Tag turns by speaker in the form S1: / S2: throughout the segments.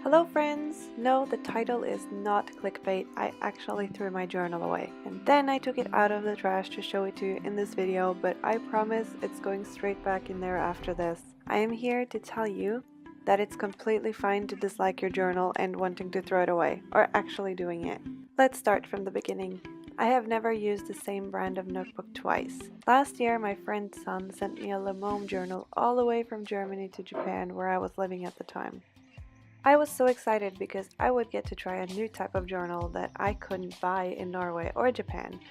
S1: Hello friends! No, the title is not clickbait. I actually threw my journal away. And then I took it out of the trash to show it to you in this video, but I promise it's going straight back in there after this. I am here to tell you that it's completely fine to dislike your journal and wanting to throw it away, or actually doing it. Let's start from the beginning. I have never used the same brand of notebook twice. Last year, my friend's son sent me a Lemome journal all the way from Germany to Japan, where I was living at the time. I was so excited because I would get to try a new type of journal that I couldn't buy in Norway or Japan.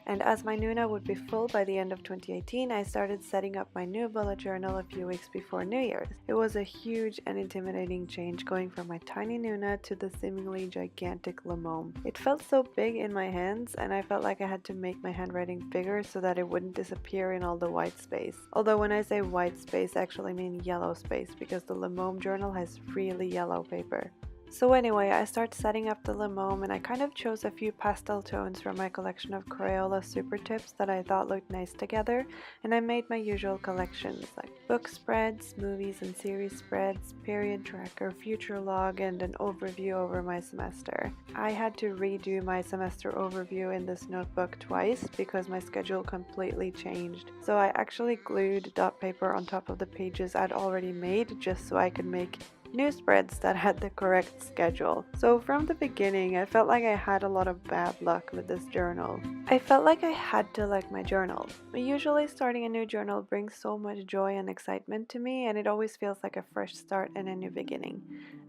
S1: And as my Nuuna would be full by the end of 2018, I started setting up my new bullet journal a few weeks before New Year's. It was a huge and intimidating change going from my tiny Nuuna to the seemingly gigantic Lemome. It felt so big in my hands, and I felt like I had to make my handwriting bigger so that it wouldn't disappear in all the white space. Although when I say white space, I actually mean yellow space because the Lemome journal has really yellow paper. So anyway, I started setting up the Lemome and I kind of chose a few pastel tones from my collection of Crayola super tips that I thought looked nice together, and I made my usual collections like book spreads, movies and series spreads, period tracker, future log, and an overview over my semester. I had to redo my semester overview in this notebook twice because my schedule completely changed. So I actually glued dot paper on top of the pages I'd already made just so I could make new spreads that had the correct schedule. So from the beginning, I felt like I had a lot of bad luck with this journal. I felt like I had to like my journal. Usually starting a new journal brings so much joy and excitement to me, and it always feels like a fresh start and a new beginning.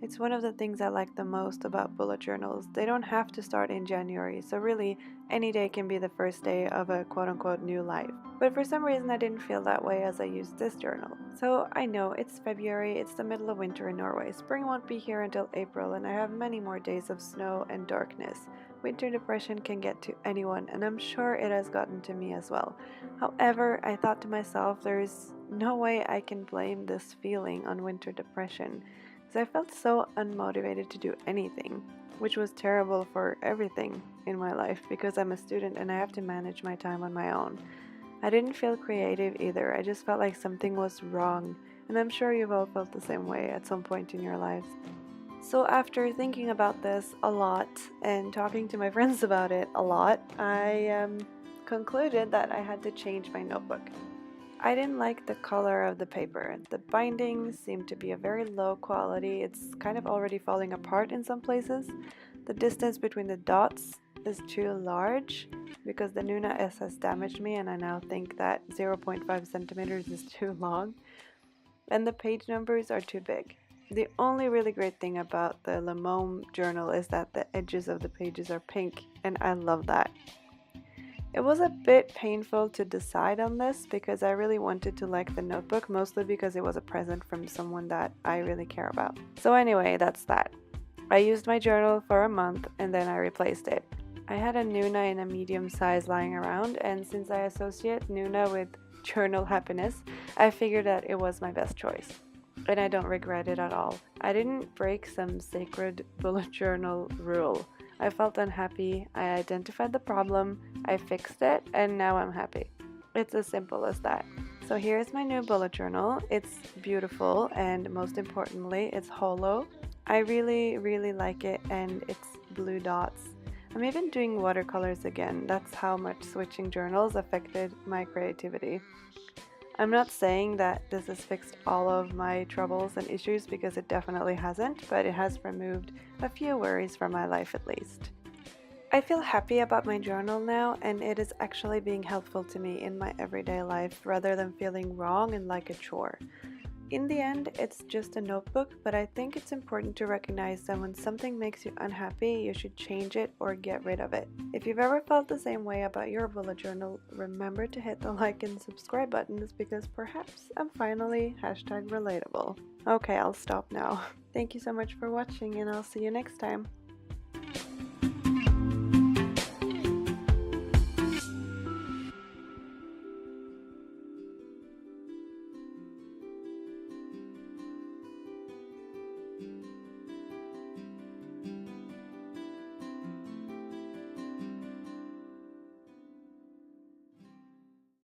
S1: It's one of the things I like the most about bullet journals. They don't have to start in January, so really any day can be the first day of a quote-unquote new life. But for some reason I didn't feel that way as I used this journal. So I know it's February, it's the middle of winter in Norway. Spring won't be here until April, and I have many more days of snow and darkness. Winter depression can get to anyone, and I'm sure it has gotten to me as well. However, I thought to myself, there is no way I can blame this feeling on winter depression, because I felt so unmotivated to do anything, which was terrible for everything in my life because I'm a student and I have to manage my time on my own. I didn't feel creative either. I just felt like something was wrong, and I'm sure you've all felt the same way at some point in your lives. So after thinking about this a lot and talking to my friends about it a lot, I concluded that I had to change my notebook. I didn't like the color of the paper. The binding seemed to be a very low quality. It's kind of already falling apart in some places. The distance between the dots is too large because the Nuuna S has damaged me, and I now think that 0.5 centimeters is too long. And the page numbers are too big. The only really great thing about the Lemome journal is that the edges of the pages are pink, and I love that. It was a bit painful to decide on this because I really wanted to like the notebook, mostly because it was a present from someone that I really care about. So anyway, that's that. I used my journal for a month and then I replaced it. I had a Nuuna in a medium size lying around, and since I associate Nuuna with journal happiness, I figured that it was my best choice. And I don't regret it at all. I didn't break some sacred bullet journal rule. I felt unhappy, I identified the problem, I fixed it, and now I'm happy. It's as simple as that. So here's my new bullet journal. It's beautiful, and most importantly, it's hollow. I really like it, and it's blue dots. I'm even doing watercolors again. That's how much switching journals affected my creativity. I'm not saying that this has fixed all of my troubles and issues because it definitely hasn't, but it has removed a few worries from my life at least. I feel happy about my journal now, and it is actually being helpful to me in my everyday life rather than feeling wrong and like a chore. In the end, it's just a notebook, but I think it's important to recognize that when something makes you unhappy, you should change it or get rid of it. If you've ever felt the same way about your bullet journal, remember to hit the like and subscribe buttons because perhaps I'm finally #relatable. Okay, I'll stop now. Thank you so much for watching, and I'll see you next time.